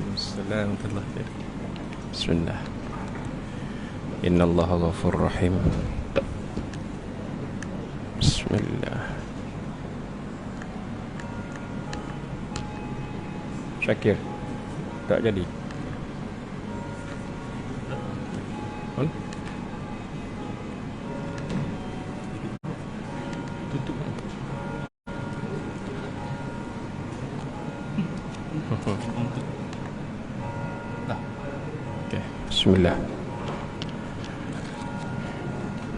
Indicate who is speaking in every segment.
Speaker 1: Waalaikumsalam warahmatullahi wabarakatuh. Bismillah. Innallaha ghafurur rahim. Bismillah. Syakir. Tak jadi. On. Tutup. Okay. Bismillah.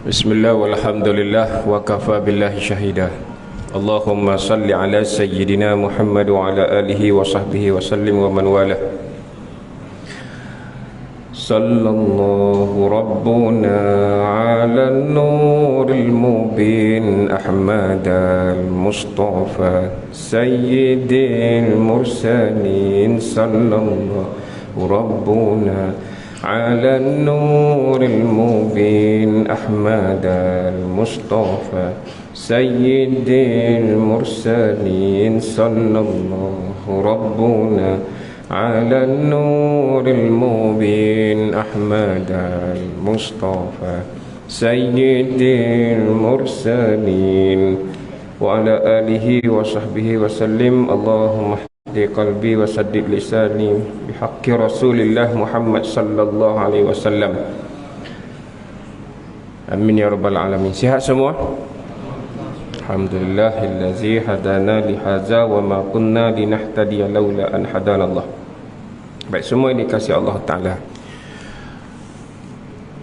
Speaker 1: Bismillah walhamdulillah wa kafa billahi syahida. Allahumma salli ala sayyidina Muhammad wa ala alihi wa sahbihi wa sallim wa man wala. Sallallahu rabbuna ala nuril mubin Ahmad al-Mustafa sayyidil mursalin. Sallallahu rabbuna على النور المبين أحمد المصطفى سيد المرسلين. صلى الله ربنا على النور المبين أحمد المصطفى سيد المرسلين وعلى آله وصحبه وسلم. اللهم di qalbi wa saddid lisani bihaqqi Rasulillah Muhammad sallallahu alaihi wasallam. Amin ya rabbal alamin. Sihat semua? Alhamdulillahillazi hadana li hadza wa ma kunna linahtadiya laula an hadana Allah. Baik, semua dikasihi Allah Taala.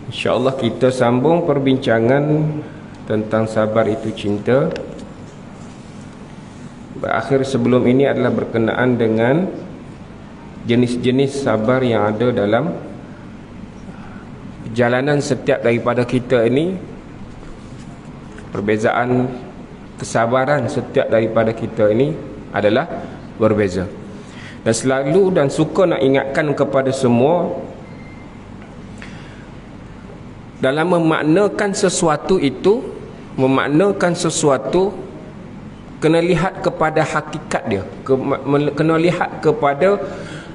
Speaker 1: Insya-Allah kita sambung perbincangan tentang sabar itu cinta. Berakhir sebelum ini adalah berkenaan dengan jenis-jenis sabar yang ada dalam perjalanan setiap daripada kita ini. Perbezaan kesabaran setiap daripada kita ini adalah berbeza. Dan selalu dan suka nak ingatkan kepada semua, dalam memaknakan sesuatu itu, memaknakan sesuatu kena lihat kepada hakikat dia, kena lihat kepada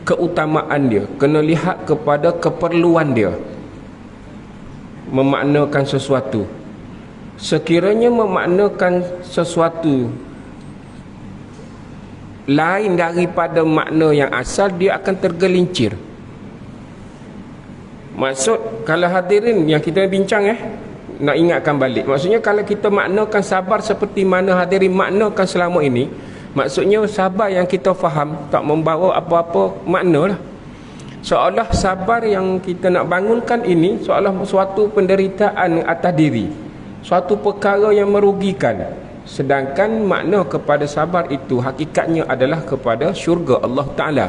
Speaker 1: keutamaan dia, kena lihat kepada keperluan dia. Memaknakan sesuatu, sekiranya memaknakan sesuatu lain daripada makna yang asal, dia akan tergelincir. Maksud, kalau hadirin yang kita bincang nak ingatkan balik, maksudnya kalau kita maknakan sabar seperti mana hadirin maknakan selama ini, maksudnya sabar yang kita faham tak membawa apa-apa makna lah. Seolah sabar yang kita nak bangunkan ini seolah suatu penderitaan atas diri, suatu perkara yang merugikan. Sedangkan makna kepada sabar itu hakikatnya adalah kepada syurga Allah Ta'ala.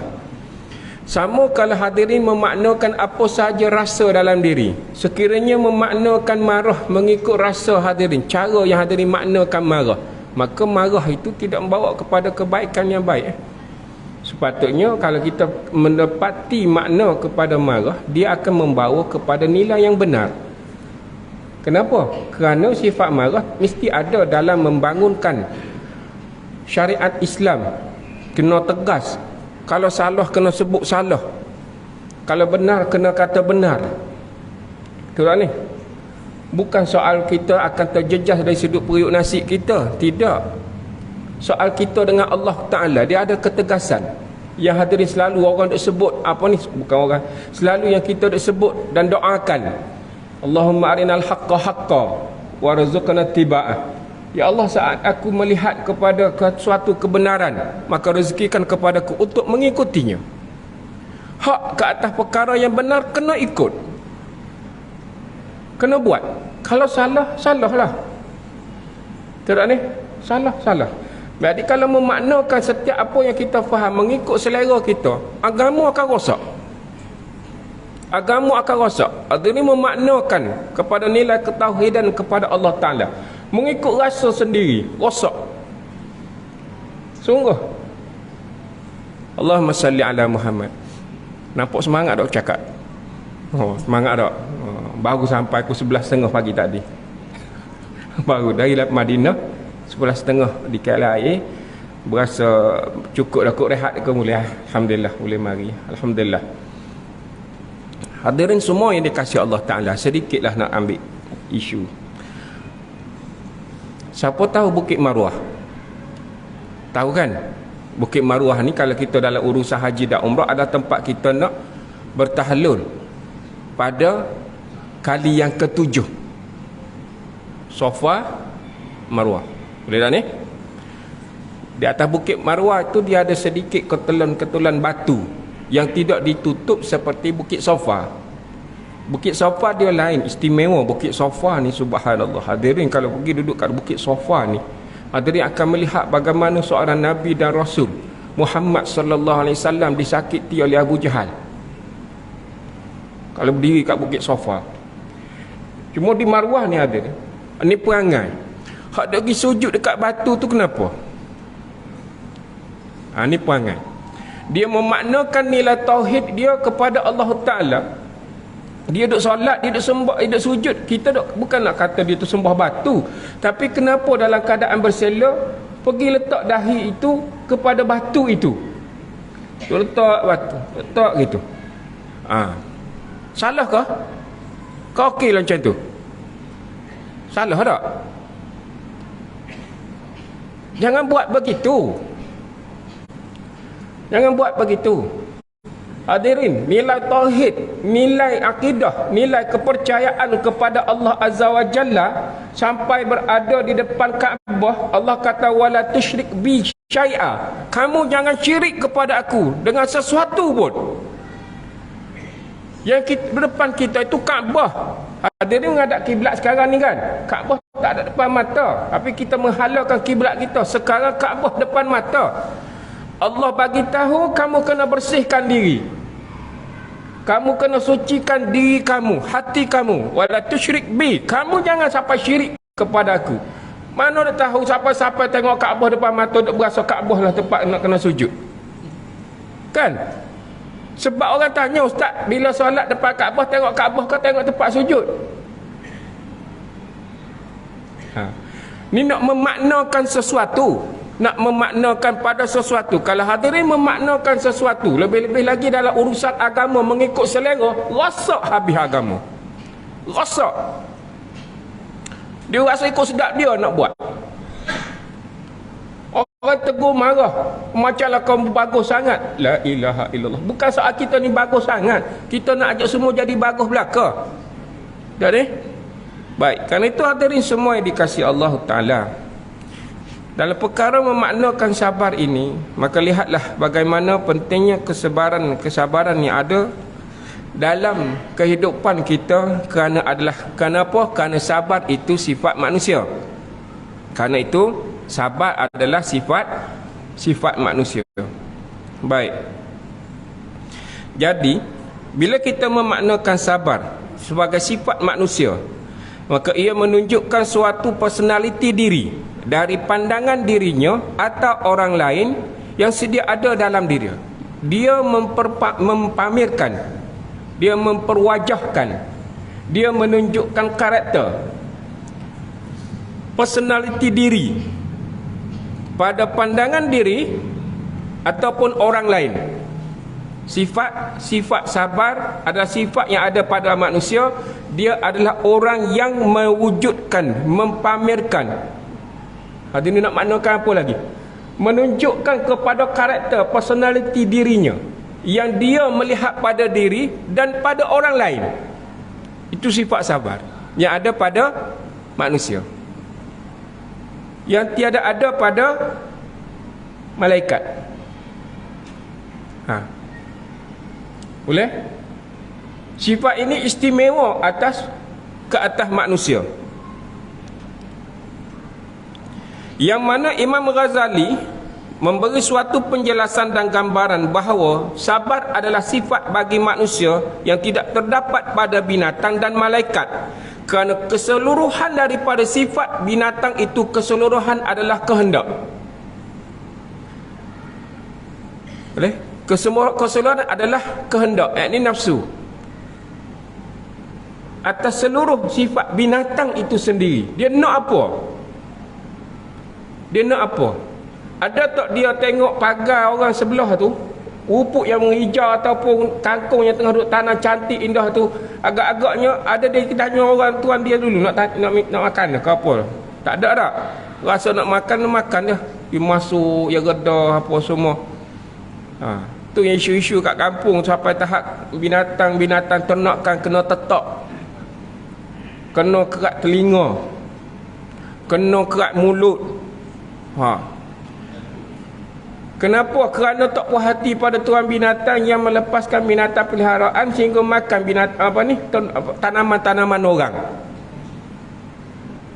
Speaker 1: Sama kalau hadirin memaknakan apa sahaja rasa dalam diri. Sekiranya memaknakan marah mengikut rasa hadirin, cara yang hadirin maknakan marah, maka marah itu tidak membawa kepada kebaikan yang baik. Sepatutnya kalau kita mendapati makna kepada marah, dia akan membawa kepada nilai yang benar. Kenapa? Kerana sifat marah mesti ada dalam membangunkan syariat Islam. Kena tegas. Kalau salah kena sebut salah, kalau benar kena kata benar. Betul tak ni? Bukan soal kita akan terjejas dari sudut periuk nasi kita, tidak. Soal kita dengan Allah Ta'ala, dia ada ketegasan. Yang hadirin selalu orang duk sebut apa ni, bukan orang, selalu yang kita duk sebut dan doakan, Allahumma arinal haqqa haqqa warzuqna tiba'ah. Ya Allah, saat aku melihat kepada suatu kebenaran, maka rezekikan kepadaku untuk mengikutinya. Hak ke atas perkara yang benar kena ikut, kena buat. Kalau salah, salahlah. Tidak ni? Salah. Jadi kalau memaknakan setiap apa yang kita faham mengikut selera kita, agama akan rosak. Agama akan rosak. Ini memaknakan kepada nilai ketauhidan kepada Allah Ta'ala mengikut rasa sendiri, rosak. Sungguh. Allahumma salli ala Muhammad. Nampak semangat tak cakap? Semangat tak? Baru sampai pukul 11.30 pagi tadi. Baru dari Madinah 11.30 di KLIA. Berasa cukup dah, kok rehat ke boleh. Alhamdulillah boleh mari. Alhamdulillah. Hadirin semua yang dikasihi Allah Ta'ala, sedikitlah nak ambil isu. Siapa tahu Bukit Maruah? Tahu kan? Bukit Maruah ni kalau kita dalam urusan haji dan umrah, ada tempat kita nak bertahlul pada kali yang ke-7. Safa Marwah. Boleh tak ni? Di atas Bukit Marwah itu dia ada sedikit ketulan-ketulan batu yang tidak ditutup seperti Bukit Safa. Bukit Safa dia lain, istimewa. Bukit Safa ni subhanallah. Hadirin kalau pergi duduk kat Bukit Safa ni, hadirin akan melihat bagaimana seorang Nabi dan Rasul Muhammad sallallahu alaihi wasallam disakiti oleh Abu Jahal kalau berdiri kat Bukit Safa. Cuma di Marwah ni ada ni perangai hak dia pergi sujud dekat batu tu kenapa? Ni perangai dia memaknakan nilai tauhid dia kepada Allah Ta'ala. Dia duduk solat, dia duduk sembah, dia duduk sujud. Kita bukan nak kata dia tu sembah batu, tapi kenapa dalam keadaan bersela pergi letak dahi itu kepada batu itu? Dia letak batu, letak gitu. Salah kah? Kau okey lah macam tu? Salah tak? Jangan buat begitu. Jangan buat begitu. Hadirin, nilai tauhid, nilai akidah, nilai kepercayaan kepada Allah Azza wa Jalla sampai berada di depan Kaabah, Allah kata wala tusyrik bi syai'a. Kamu jangan syirik kepada aku dengan sesuatu pun. Yang depan kita itu Kaabah. Hadirin menghadap kiblat sekarang ni kan, Kaabah tak ada depan mata, tapi kita menghalalkan kiblat kita. Sekarang Kaabah depan mata. Allah bagi tahu kamu kena bersihkan diri. Kamu kena sucikan diri kamu, hati kamu. Wala tusyrik bi. Kamu jangan sampai syirik kepada aku. Mana dah tahu siapa-siapa tengok Kaabah depan mata duk berasa Kaabah lah tempat nak kena sujud. Kan? Sebab orang tanya, ustaz, bila solat depan Kaabah tengok Kaabah ke tengok tempat sujud? Ni nak memaknakan sesuatu, nak memaknakan pada sesuatu. Kalau hadirin memaknakan sesuatu, lebih-lebih lagi dalam urusan agama mengikut selera, rosak habis agama. Rosak. Dia rasa ikut sedap dia nak buat. Orang tegur marah, macamlah kau bagus sangat. La ilaha illallah. Bukan soal kita ni bagus sangat, kita nak ajak semua jadi bagus belaka. Jadi baik, kerana itu hadirin semua yang dikasihi Allah Ta'ala, dalam perkara memaknakan sabar ini, maka lihatlah bagaimana pentingnya kesabaran yang ada dalam kehidupan kita. Kerana kenapa? Kerana sabar itu sifat manusia. Kerana itu sabar adalah sifat manusia. Baik. Jadi bila kita memaknakan sabar sebagai sifat manusia, maka ia menunjukkan suatu personaliti diri dari pandangan dirinya atau orang lain yang sedia ada dalam diri. Dia mempamerkan, dia memperwajahkan, dia menunjukkan karakter, personaliti diri pada pandangan diri ataupun orang lain. Sifat sabar adalah sifat yang ada pada manusia. Dia adalah orang yang mewujudkan, mempamerkan. Hadirin nak maknakan apa lagi? Menunjukkan kepada karakter, personaliti dirinya yang dia melihat pada diri dan pada orang lain. Itu sifat sabar yang ada pada manusia, yang tiada ada pada malaikat. Boleh? Sifat ini istimewa ke atas manusia. Yang mana Imam Ghazali memberi suatu penjelasan dan gambaran bahawa sabar adalah sifat bagi manusia yang tidak terdapat pada binatang dan malaikat. Kerana keseluruhan daripada sifat binatang itu keseluruhan adalah kehendak. Boleh? Keseluruhan adalah kehendak, yakni nafsu. Atas seluruh sifat binatang itu sendiri, dia nak apa? Dia nak apa? Ada tak dia tengok pagar orang sebelah tu, rupuk yang menghijau ataupun kangkung yang tengah duduk tanah cantik indah tu, agak-agaknya ada dia tanya orang tuan dia dulu nak makan ke apa? Tak ada tak? Rasa nak makan dia. Dia masuk, dia redah apa semua. Tu yang isu-isu kat kampung sampai tahap binatang-binatang ternakan kena tetak, kena kerat telinga, kena kerat mulut. Kenapa? Kerana tak puas hati pada tuan binatang yang melepaskan binatang peliharaan sehingga makan tanaman-tanaman orang.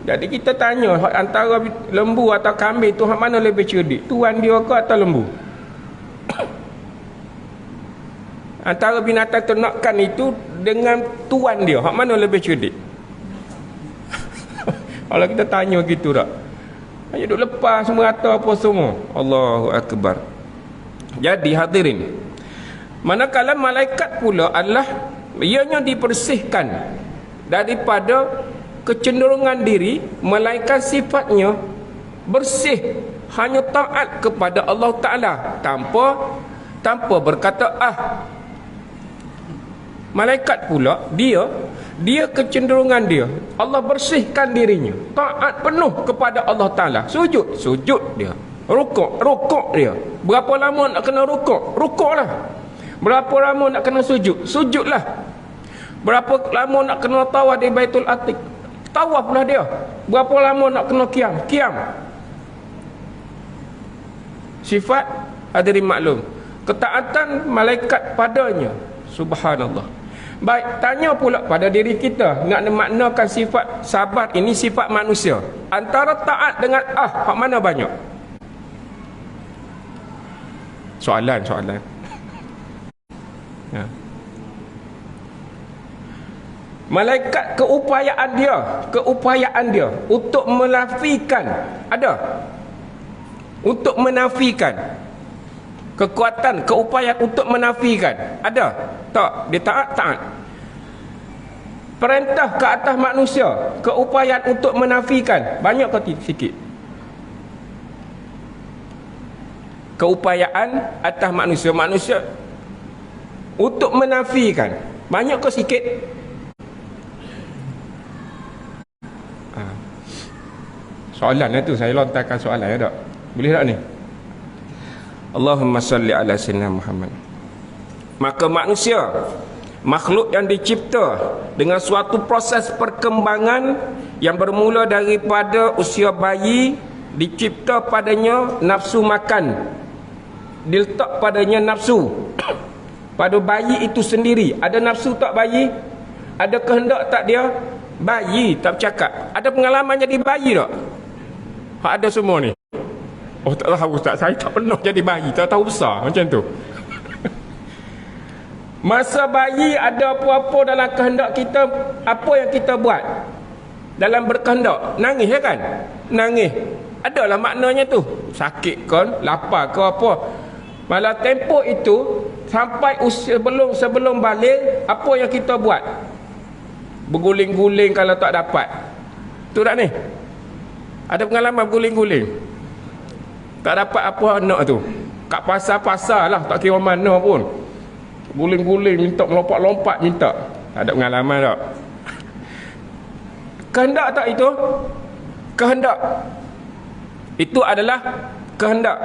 Speaker 1: Jadi kita tanya antara lembu atau kambing tu hak mana lebih cerdik? Tuan dia ke atau lembu? Antara binatang ternakan itu dengan tuan dia, hak mana lebih cerdik? Kalau kita tanya gitu tak? Hanya duk lepas merata apa semua. Allahu Akbar. Jadi hadirin, manakala malaikat pula adalah ianya dibersihkan daripada kecenderungan diri, melainkan sifatnya bersih, hanya taat kepada Allah Ta'ala tanpa berkata malaikat pula dia kecenderungan dia, Allah bersihkan dirinya, taat penuh kepada Allah Ta'ala. Sujud dia, rukuk dia. Berapa lama nak kena rukuklah. Berapa lama nak kena sujudlah. Berapa lama nak kena tawaf di Baitul Atiq, tawaflah dia. Berapa lama nak kena qiyam. Sifat hadirin maklum, ketaatan malaikat padanya. Subhanallah. Baik, tanya pula pada diri kita, nak maknakan sifat sabar ini sifat manusia. Antara taat dengan hak mana banyak? Soalan. Malaikat keupayaan dia untuk menafikan ada. Untuk menafikan keupayaan untuk menafikan ada tak? Dia taat. Perintah ke atas manusia, keupayaan untuk menafikan banyak ke sikit? Keupayaan atas manusia untuk menafikan banyak ke sikit? Soalan tu saya lontarkan soalan ya tak? Boleh tak ni? Allahumma salli ala sayyidina Muhammad. Maka manusia, makhluk yang dicipta dengan suatu proses perkembangan yang bermula daripada usia bayi, dicipta padanya nafsu makan, diletak padanya nafsu. Pada bayi itu sendiri ada nafsu tak bayi? Ada kehendak tak dia? Bayi tak bercakap. Ada pengalaman jadi bayi tak? Ada semua ni. Oh tak tahu Ustaz, saya tak pernah jadi bayi, tak tahu besar macam tu. Masa bayi ada apa-apa dalam kehendak kita, apa yang kita buat dalam berkehendak? Nangis ya kan? Nangis. Adalah maknanya tu. Sakit kan, lapar ke apa. Malah tempoh itu sampai usia sebelum balik, apa yang kita buat? Berguling-guling kalau tak dapat. Tu tak ni? Ada pengalaman berguling-guling? Tak dapat apa anak tu, kat pasar-pasar lah, tak kira mana pun, guling-guling minta, melompat-lompat minta. Tak ada pengalaman tak? Kehendak tak itu? Kehendak itu adalah kehendak.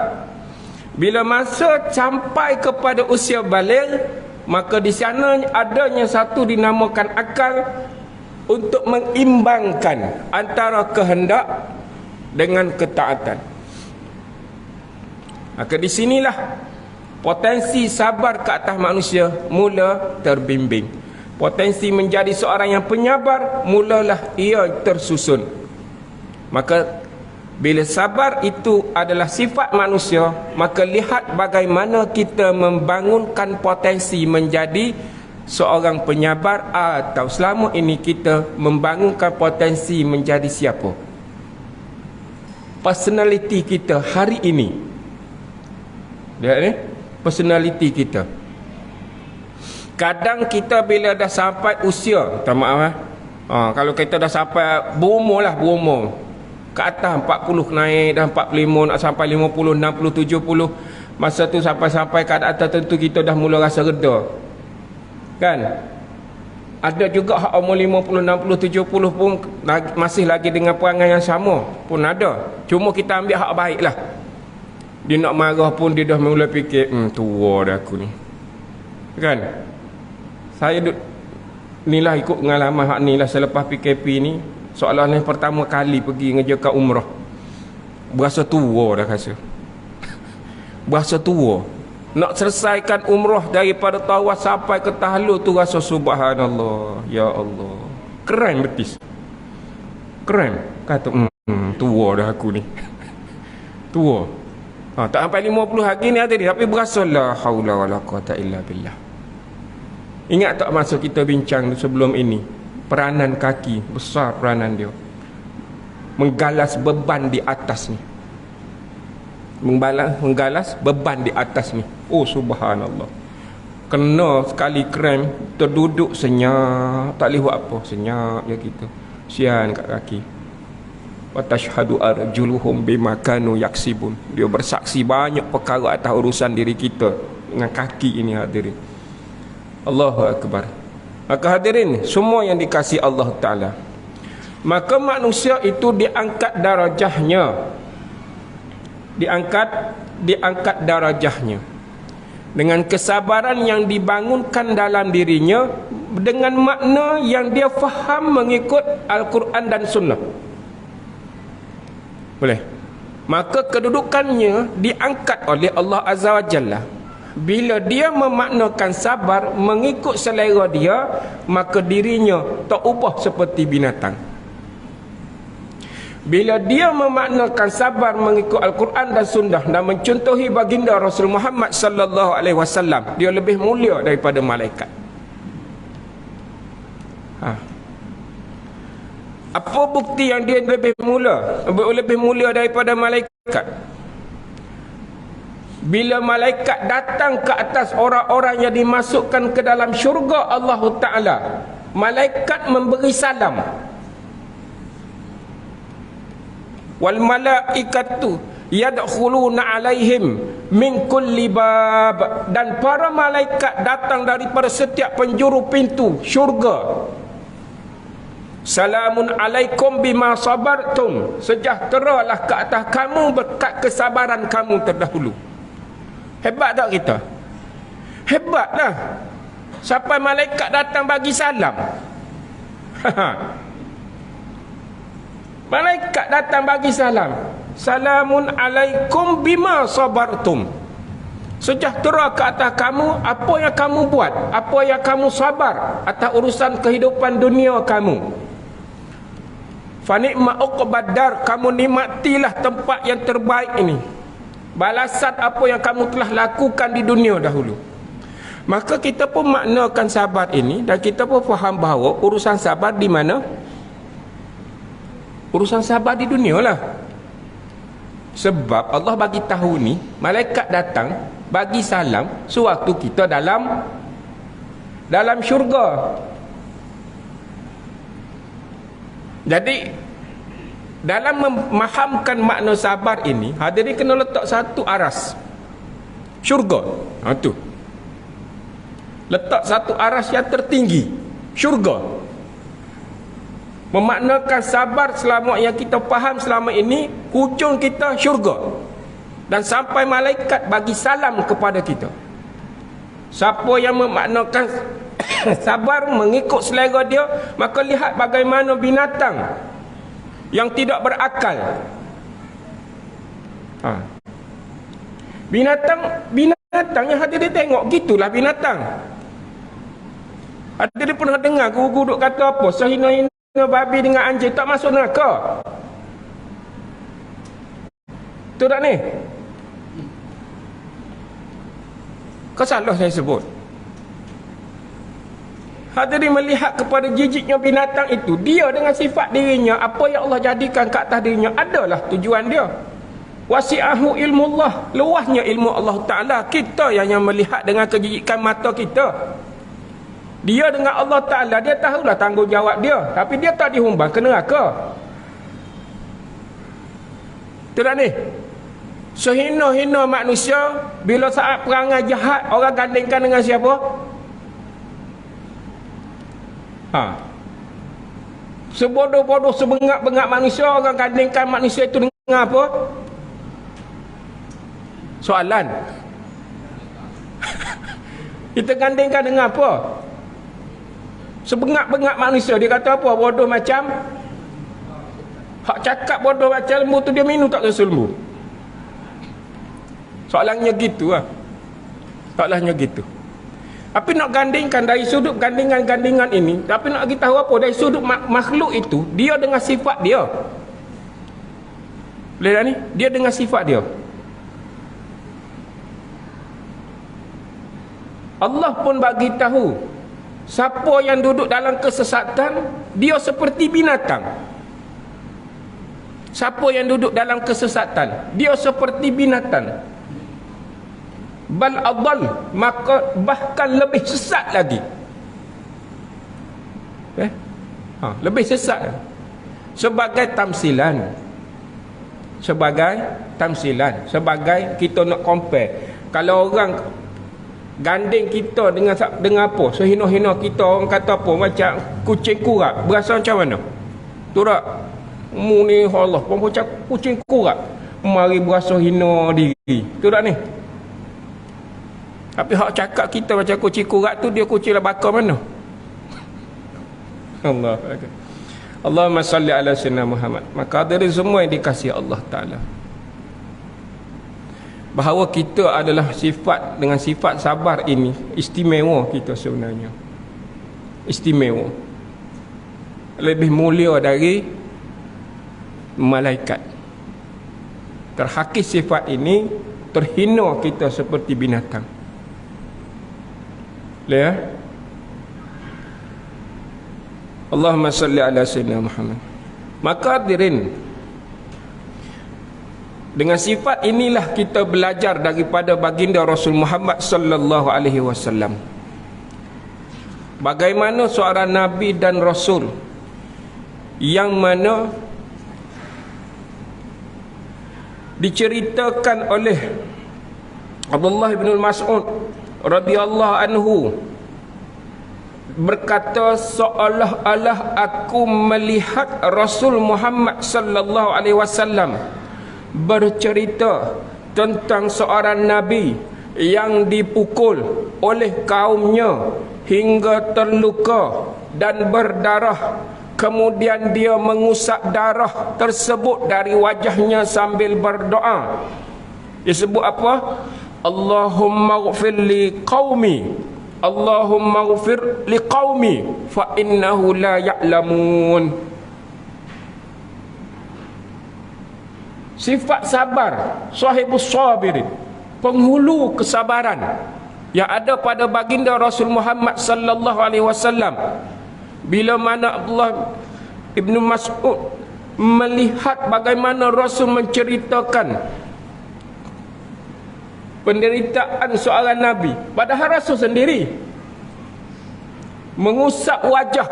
Speaker 1: Bila masa sampai kepada usia baligh, maka di sana adanya satu dinamakan akal untuk mengimbangkan antara kehendak dengan ketaatan. Maka di sinilah potensi sabar ke atas manusia mula terbimbing. Potensi menjadi seorang yang penyabar mulalah ia tersusun. Maka bila sabar itu adalah sifat manusia, maka lihat bagaimana kita membangunkan potensi menjadi seorang penyabar, atau selama ini kita membangunkan potensi menjadi siapa? Personality kita hari ini. Lihat ni, personality kita. Kadang kita bila dah sampai usia, minta maaf kalau kita dah sampai berumur, ke atas 40 naik dah 45 nak sampai 50 60 70. Masa tu sampai-sampai keadaan tertentu kita dah mula rasa reda. Kan? Ada juga hak umur 50 60 70 pun masih lagi dengan perangai yang sama pun ada. Cuma kita ambil hak baik lah. Dia nak marah pun dia dah mula fikir tua dah aku ni. Kan? Saya ni lah ikut pengalaman hak ni lah selepas PKP ni. Soalan yang pertama kali pergi ngejakan umrah, berasa tua dah rasa. Berasa tua. Nak selesaikan umrah daripada tawaf sampai ke tahlul tu rasa subhanallah. Ya Allah, keren betis. Keren. Kata tua dah aku ni. Tua. Tak sampai 50 hari ni tadi, tapi berasa la haula wala quwata illa billah. Ingat tak masa kita bincang sebelum ini, peranan kaki besar, peranan dia menggalas beban di atas ni, menggalas beban di atas ni. Oh subhanallah, kena sekali krem terduduk senyap, tak boleh buat apa, senyap je kita. Sian kat kaki. Wa tashhadu arjuluhum bima kanu yaksibun. Dia bersaksi banyak perkara atas urusan diri kita dengan kaki ini hadirin. Allahu akbar. Maka hadirin semua yang dikasihi Allah Ta'ala, maka manusia itu diangkat darajahnya, diangkat darajahnya dengan kesabaran yang dibangunkan dalam dirinya, dengan makna yang dia faham mengikut Al-Quran dan Sunnah. Boleh? Maka kedudukannya diangkat oleh Allah Azza wa Jalla. Bila dia memaknakan sabar mengikut selera dia, maka dirinya tak ubah seperti binatang. Bila dia memaknakan sabar mengikut Al-Quran dan Sunnah dan mencontohi baginda Rasul Muhammad sallallahu alaihi wasallam, dia lebih mulia daripada malaikat. Apa bukti yang dia lebih mulia daripada malaikat? Bila malaikat datang ke atas orang-orang yang dimasukkan ke dalam syurga Allah Ta'ala, malaikat memberi salam. Wal malaikatu yadkhuluna alaihim min kulli bab. Dan para malaikat datang daripada setiap penjuru pintu syurga. Salamun alaikum bima sabartum. Sejahteralah ke atas kamu berkat kesabaran kamu terdahulu. Hebat tak kita? Hebatlah. Sampai malaikat datang bagi salam. Malaikat datang bagi salam. Salamun alaikum bima sabartum. Sejahtera ke atas kamu apa yang kamu buat, apa yang kamu sabar atas urusan kehidupan dunia kamu. Fa ni'ma uqbad dar, kamu nikmatilah tempat yang terbaik ini. Balasan apa yang kamu telah lakukan di dunia dahulu. Maka kita pun maknakan sabar ini, dan kita pun faham bahawa urusan sabar di mana? Urusan sabar di dunia lah. Sebab Allah bagi tahu ni, malaikat datang bagi salam sewaktu kita dalam syurga. Jadi dalam memahamkan makna sabar ini, hadirin kena letak satu aras syurga. Tu letak satu aras yang tertinggi, syurga. Memaknakan sabar selama yang kita faham selama ini, hujung kita syurga. Dan sampai malaikat bagi salam kepada kita. Siapa yang memaknakan sabar mengikut selera dia, maka lihat bagaimana binatang yang tidak berakal. Binatang yang hadirin tengok, gitulah binatang. Hadirin pernah dengar guru duk kata apa? Sehina-hina babi dengan anjing tak masuk neraka. Betul tak ni? Kau salah saya sebut. Hadirin melihat kepada jijiknya binatang itu, dia dengan sifat dirinya, apa yang Allah jadikan ke atas dirinya adalah tujuan dia. Wasi'ahu ilmullah, luasnya ilmu Allah Ta'ala. Kita yang melihat dengan kejijikan mata kita. Dia dengan Allah Ta'ala, dia tahulah tanggungjawab dia, tapi dia tak dihumbang ke neraka. Betul tak ni? Sehina-hina manusia, bila saat perangai jahat, orang gandingkan dengan siapa? Sebodoh-bodoh, sebengak-bengak manusia, orang gandingkan manusia itu dengan apa? Soalan. Kita gandingkan dengan apa? Sebengak-bengak manusia. Dia kata apa? Bodoh macam, hak cakap bodoh macam lembu tu dia minum tak rasa lembu. Soalannya gitu lah. Soalannya gitu. Tapi nak gandingkan dari sudut gandingan-gandingan ini, tapi nak kita tahu apa? Dari sudut makhluk itu, dia dengan sifat dia. Boleh tak ni? Dia dengan sifat dia. Allah pun bagi tahu, siapa yang duduk dalam kesesatan, dia seperti binatang. Siapa yang duduk dalam kesesatan, dia seperti binatang. Bal adall, maka bahkan lebih sesat lagi. Lebih sesat. Sebagai tamsilan. Sebagai kita nak compare. Kalau orang ganding kita dengan apa? Sehina-hina kita, orang kata apa? Macam kucing kurak. Berasa macam mana? Tu tak? Mu ni Allah pun macam kucing kurak. Mari berasa hina diri. Tu tak ni? Tapi hak cakap kita macam kucing kurak tu, dia kucing labaka mana? Allah. Allahumma salli ala sayyidina Muhammad. Maka dari semua yang dikasihi Allah Ta'ala, bahawa kita adalah sifat, dengan sifat sabar ini istimewa kita sebenarnya. Istimewa. Lebih mulia dari malaikat. Terhakis sifat ini, terhina kita seperti binatang. Ya. Allahumma salli ala sayyidina Muhammad. Maka hadirin, dengan sifat inilah kita belajar daripada baginda Rasul Muhammad sallallahu alaihi wasallam. Bagaimana seorang nabi dan rasul yang mana diceritakan oleh Abdullah bin Mas'ud radhiyallahu anhu berkata, seolah-olah aku melihat Rasul Muhammad sallallahu alaihi wasallam bercerita tentang seorang nabi yang dipukul oleh kaumnya hingga terluka dan berdarah. Kemudian dia mengusap darah tersebut dari wajahnya sambil berdoa. Dia sebut apa? Allahumma ghfir li qaumi, Allahumma ghfir li qaumi fa innahu la ya'lamun. Sifat sabar, sahibus sabirin, penghulu kesabaran yang ada pada baginda Rasul Muhammad sallallahu alaihi wasallam. Bila mana Abdullah ibn Mas'ud melihat bagaimana Rasul menceritakan penderitaan seorang nabi, padahal Rasul sendiri mengusap wajah.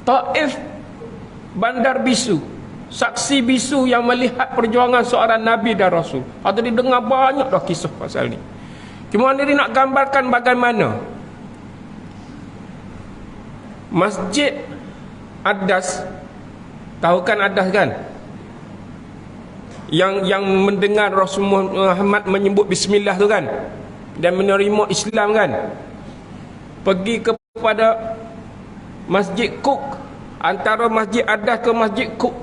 Speaker 1: Taif, bandar bisu, saksi bisu yang melihat perjuangan seorang nabi dan Rasul. Atau didengar banyak dah kisah pasal ni. Cuma diri nak gambarkan bagaimana Masjid Adas, tahu kan Adas kan? Yang mendengar Rasul Muhammad menyebut bismillah tu kan, dan menerima Islam kan, pergi kepada Masjid Cook, antara Masjid Adas ke Masjid Cook,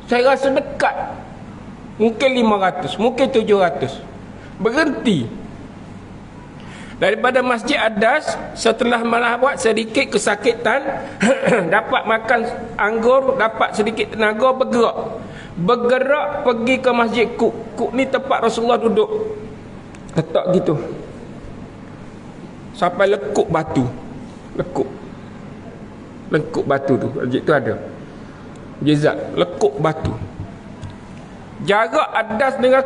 Speaker 1: saya rasa dekat, mungkin 500, mungkin 700. Berhenti daripada Masjid Adas setelah melawat sedikit kesakitan dapat makan anggur, dapat sedikit tenaga, bergerak pergi ke Masjid Cook. Cook ni tempat Rasulullah duduk, letak gitu sampai lekuk batu tu. Masjid tu ada jizat, lekuk batu. Jarak Adas dengan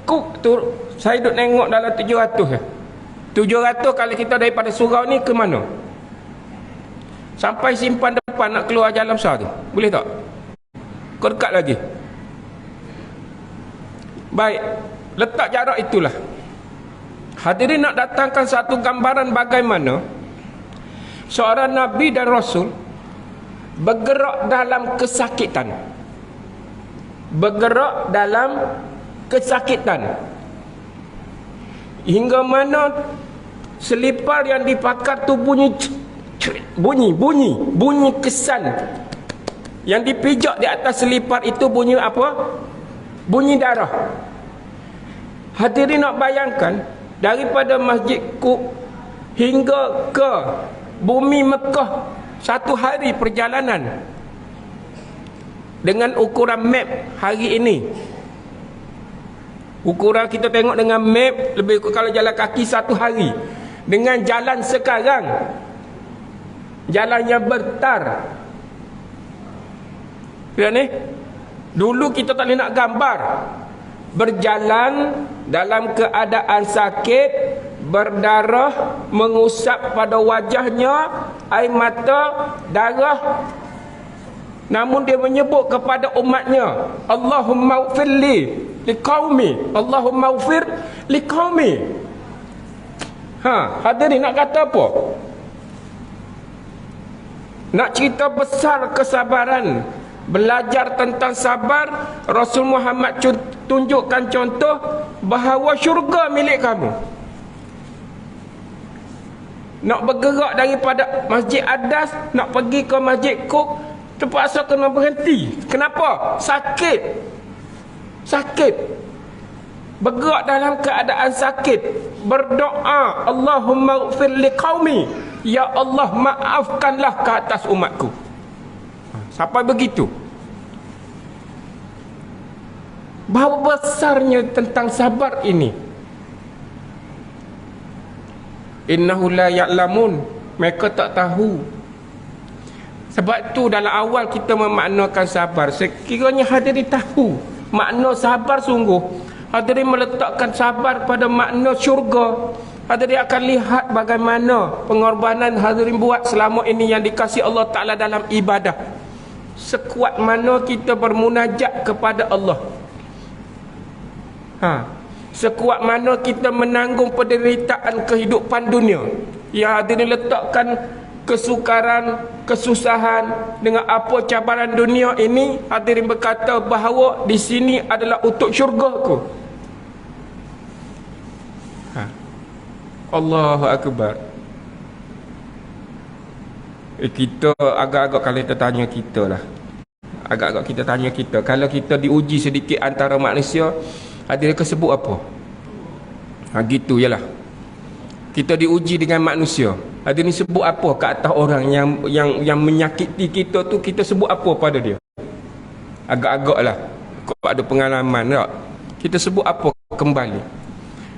Speaker 1: Cook tu saya duduk tengok dalam 700 kalau kita daripada surau ni ke mana, Sampai simpan depan nak keluar jalan besar tu. Boleh tak? Kau dekat lagi. Baik, letak jarak itulah. Hadirin nak datangkan satu gambaran bagaimana seorang Nabi dan Rasul bergerak dalam kesakitan. Bergerak dalam kesakitan. Hingga mana selipar yang dipakai tu bunyi kesan. Yang dipijak di atas selipar itu bunyi apa? Bunyi darah. Hadirin nak bayangkan, daripada Masjid Qub hingga ke bumi Mekah, satu hari perjalanan dengan ukuran map hari ini. Ukuran kita tengok dengan map, lebih kalau jalan kaki satu hari. Dengan jalan sekarang, jalannya bertar. Lihat ni, dulu kita tak boleh nak gambar. Berjalan dalam keadaan sakit, berdarah, mengusap pada wajahnya, air mata, darah. Namun dia menyebut kepada umatnya, Allahumma ufir liqaumi, Allahumma ufir liqaumi. Hadirin nak kata apa? Nak cerita besar kesabaran, belajar tentang sabar. Rasul Muhammad tunjukkan contoh bahawa syurga milik kamu. Nak bergerak daripada Masjid Adas, nak pergi ke Masjid Qub, terpaksa kena berhenti. Kenapa? Sakit. Sakit. Bergerak dalam keadaan sakit. Berdoa, Allahumma ghfir liqaumi. Ya Allah, maafkanlah ke atas umatku. Sampai begitu. Bahawa besarnya tentang sabar ini. Innahu la ya'lamun. Mereka tak tahu. Sebab tu dalam awal kita memaknakan sabar, sekiranya hadirin tahu makna sabar sungguh, hadirin meletakkan sabar pada makna syurga, hadirin akan lihat bagaimana pengorbanan hadirin buat selama ini yang dikasihi Allah Ta'ala dalam ibadah. Sekuat mana kita bermunajat kepada Allah, sekuat mana kita menanggung penderitaan kehidupan dunia. Ya, hadirin letakkan kesukaran, kesusahan dengan apa cabaran dunia ini, hadirin berkata bahawa di sini adalah untuk syurgaku. Allahu Akbar. Kita agak-agak kalau kita tanya kita lah, agak-agak kita tanya kita, kalau kita diuji sedikit antara manusia, hadirin kesebut apa? Gitu je lah. Kita diuji dengan manusia, hadirin sebut apa ke atas orang yang menyakiti kita tu, kita sebut apa pada dia? Agak-agak lah, kau ada pengalaman tak? Kita sebut apa kembali?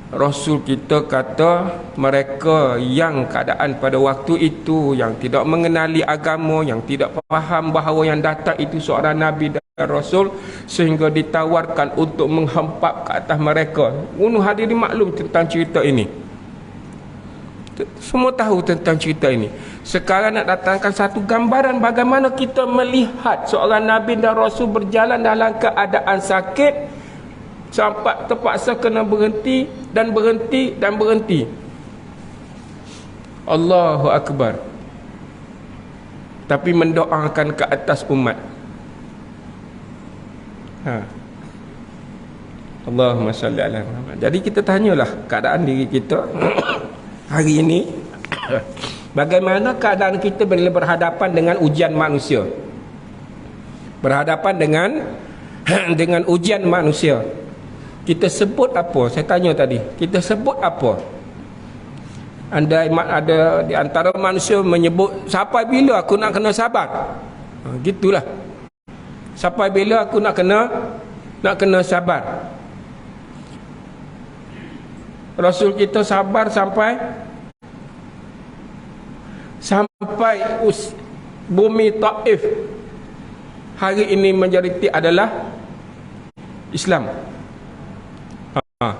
Speaker 1: Rasul kita kata mereka yang keadaan pada waktu itu yang tidak mengenali agama, yang tidak faham bahawa yang datang itu seorang Nabi dan Rasul, sehingga ditawarkan untuk menghempap ke atas mereka. Hadirin maklum tentang cerita ini. Semua tahu tentang cerita ini. Sekarang nak datangkan satu gambaran bagaimana kita melihat seorang Nabi dan Rasul berjalan dalam keadaan sakit, sampai terpaksa kena berhenti dan berhenti dan berhenti. Allahu Akbar. Tapi mendoakan ke atas umat. Allahumma salli ala Muhammad. Jadi kita tanyalah keadaan diri kita hari ini. Bagaimana keadaan kita bila berhadapan dengan ujian manusia? Berhadapan dengan ujian manusia. Kita sebut apa? Saya tanya tadi, kita sebut apa? Anda ada di antara manusia menyebut, sampai bila aku nak kena sabar? Gitulah. Sampai bila aku nak kena sabar? Rasul kita sabar sampai bumi Taif hari ini majoriti adalah Islam.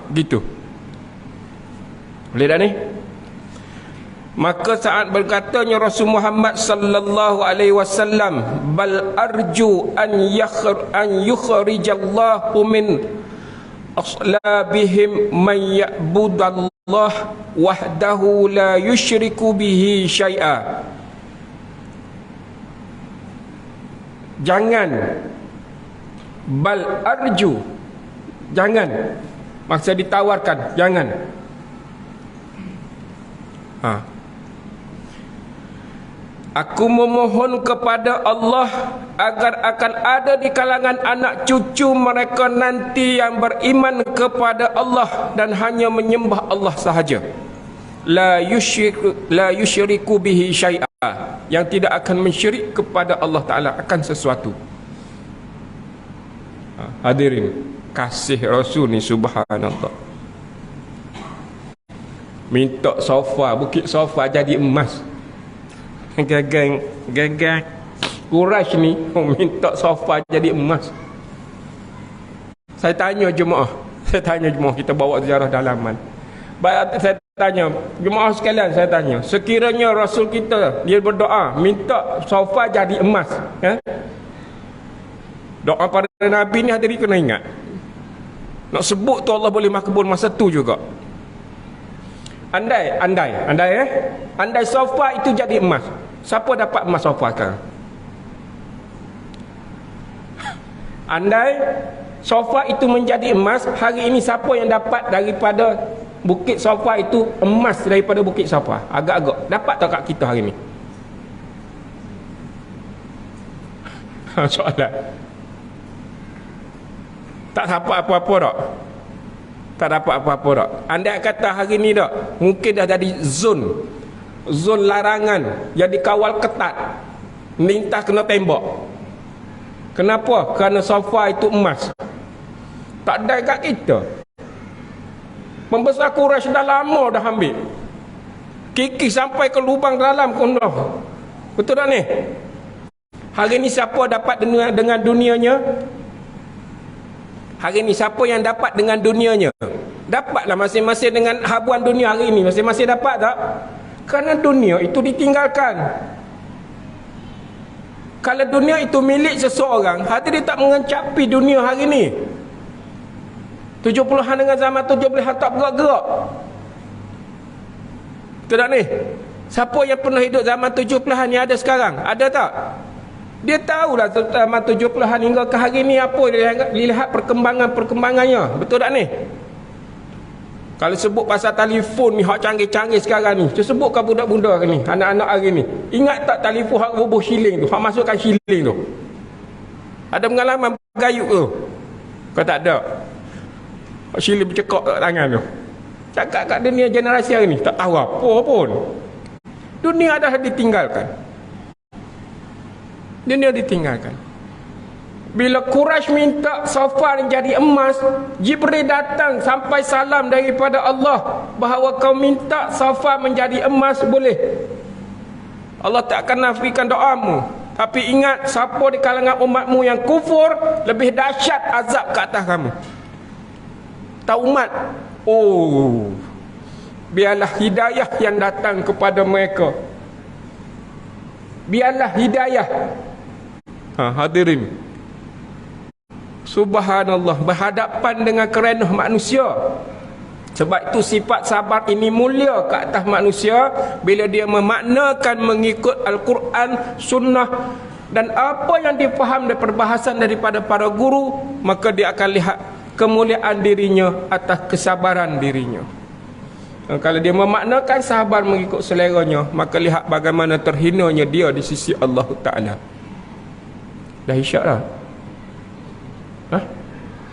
Speaker 1: Gitu. Boleh dah ni? Maka saat berkatanya Rasul Muhammad sallallahu alaihi wasallam, bal arju an yukhrijallahu min aslabihim man ya'budallah wahdahu la yushriku bihi syai'a. Jangan, bal arju, jangan, maksud ditawarkan, jangan. Aku memohon kepada Allah agar akan ada di kalangan anak cucu mereka nanti yang beriman kepada Allah dan hanya menyembah Allah sahaja. La yusyriku bihi syai'a, yang tidak akan mensyirik kepada Allah Ta'ala akan sesuatu. Hadirin, kasih Rasul ni subhanallah. Minta sofa, bukit sofa jadi emas. Gagang Quraisy ni minta sofa jadi emas. Saya tanya jemaah, kita bawa ziarah dalaman. Saya tanya jemaah sekalian, saya tanya, sekiranya Rasul kita dia berdoa minta sofa jadi emas, doa para Nabi ni hadirin kena ingat. Nak sebut tu Allah boleh makbul masa tu juga. Andai sofa itu jadi emas, siapa dapat emas sofa sekarang? Andai sofa itu menjadi emas, hari ini siapa yang dapat daripada bukit sofa itu emas daripada bukit sofa? Agak-agak dapat tak kat kita hari ini? Soalan. Tak dapat apa-apa tak? Tak dapat apa-apa tak? Andai kata hari ni tak, mungkin dah jadi zon larangan, jadi kawal ketat, minta kena tembak. Kenapa? Kerana sofa itu emas. Tak ada kat kita. Pembesar Quraisy dah lama dah ambil, kiki sampai ke lubang dalam kondoh. Betul tak ni? Hari ni siapa dapat dengan dunianya? Hari ni siapa yang dapat dengan dunianya? Dapatlah masing-masing dengan habuan dunia hari ni. Masing-masing dapat tak? Kerana dunia itu ditinggalkan. Kalau dunia itu milik seseorang, hati dia tak mengencapi dunia hari ni. 70-an dengan zaman 70-an tak bergerak-gerak. Betul tak ni? Siapa yang pernah hidup zaman 70-an yang ada sekarang? Ada tak? Dia tahulah zaman 70-an hingga ke hari ni apa dia lihat perkembangannya. Betul tak ni? Kalau sebut pasal telefon ni hak canggih-canggih sekarang ni, dia sebutkan budak-budak ni, anak-anak hari ni, ingat tak telefon hak rubuh shilling tu, hak masukkan shilling tu? Ada pengalaman bergayut tu? Kau tak ada? Hak shilling bercekak kat tangan tu. Cakap kat dunia generasi hari ni tak tahu apa pun. Dunia dah ditinggalkan. Dunia ditinggalkan. Bila Quraisy minta sofa jadi emas, Jibril datang sampai salam daripada Allah bahawa kau minta sofa menjadi emas boleh. Allah tak akan nafikan doamu. Tapi ingat, siapa di kalangan umatmu yang kufur, lebih dahsyat azab ke atas kamu. Tak umat. Oh, biarlah hidayah yang datang kepada mereka. Biarlah hidayah. Hadirin, subhanallah, berhadapan dengan kerenah manusia. Sebab itu sifat sabar ini mulia ke atas manusia bila dia memaknakan mengikut Al-Quran, Sunnah dan apa yang difaham dari perbahasan daripada para guru, maka dia akan lihat kemuliaan dirinya atas kesabaran dirinya. Kalau dia memaknakan sabar mengikut seleranya, maka lihat bagaimana terhinanya dia di sisi Allah Ta'ala. Dah isyak lah.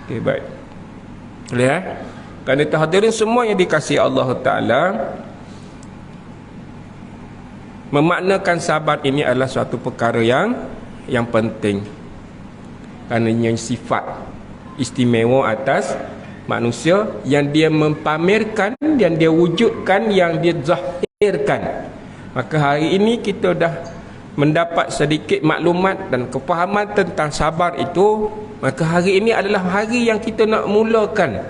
Speaker 1: Okay, baik. Lihat. Kerana itu hadirin semua yang dikasihi Allah Ta'ala, memaknakan sabar ini adalah suatu perkara yang penting. Kerana yang sifat istimewa atas manusia yang dia mempamerkan, yang dia wujudkan, yang dia zahirkan. Maka hari ini kita dah mendapat sedikit maklumat dan kefahaman tentang sabar itu. Maka hari ini adalah hari yang kita nak mulakan.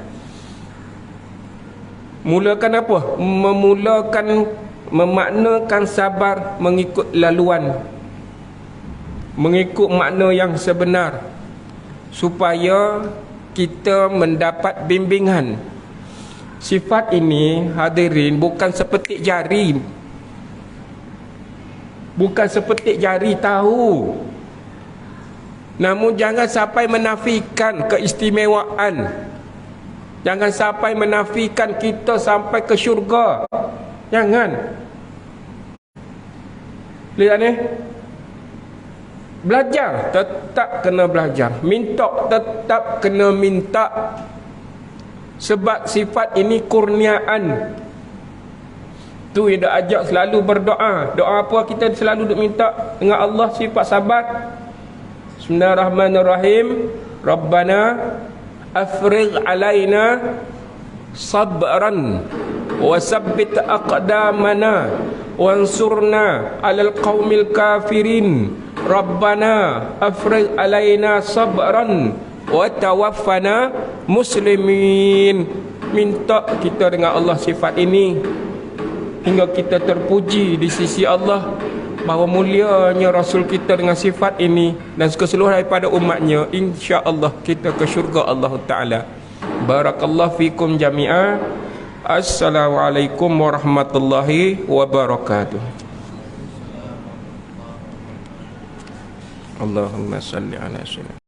Speaker 1: Mulakan apa? Memulakan memaknakan sabar mengikut laluan, mengikut makna yang sebenar, supaya kita mendapat bimbingan. Sifat ini hadirin bukan sepetik jari, bukan sepetik jari tahu. Namun jangan sampai menafikan keistimewaan, jangan sampai menafikan kita sampai ke syurga. Jangan. Lihat ni, belajar tetap kena belajar, minta tetap kena minta, sebab sifat ini kurniaan. Tu yang dah ajak selalu berdoa. Doa apa kita selalu duk minta dengan Allah? Sifat sabar. Bismillahirrahmanirrahim. Rabbana afrigh alaina sabran wa sabbit aqdamana wansurna alal qaumil kafirin. Rabbana afrigh alaina sabran wa tawaffana muslimin. Minta kita dengan Allah sifat ini hingga kita terpuji di sisi Allah, bahawa mulianya Rasul kita dengan sifat ini dan keseluruhan daripada umatnya, insya-Allah kita ke syurga Allah Ta'ala. Barakallahu fikum jami'ah. Assalamualaikum warahmatullahi wabarakatuh. Allahumma salli ala sayyidina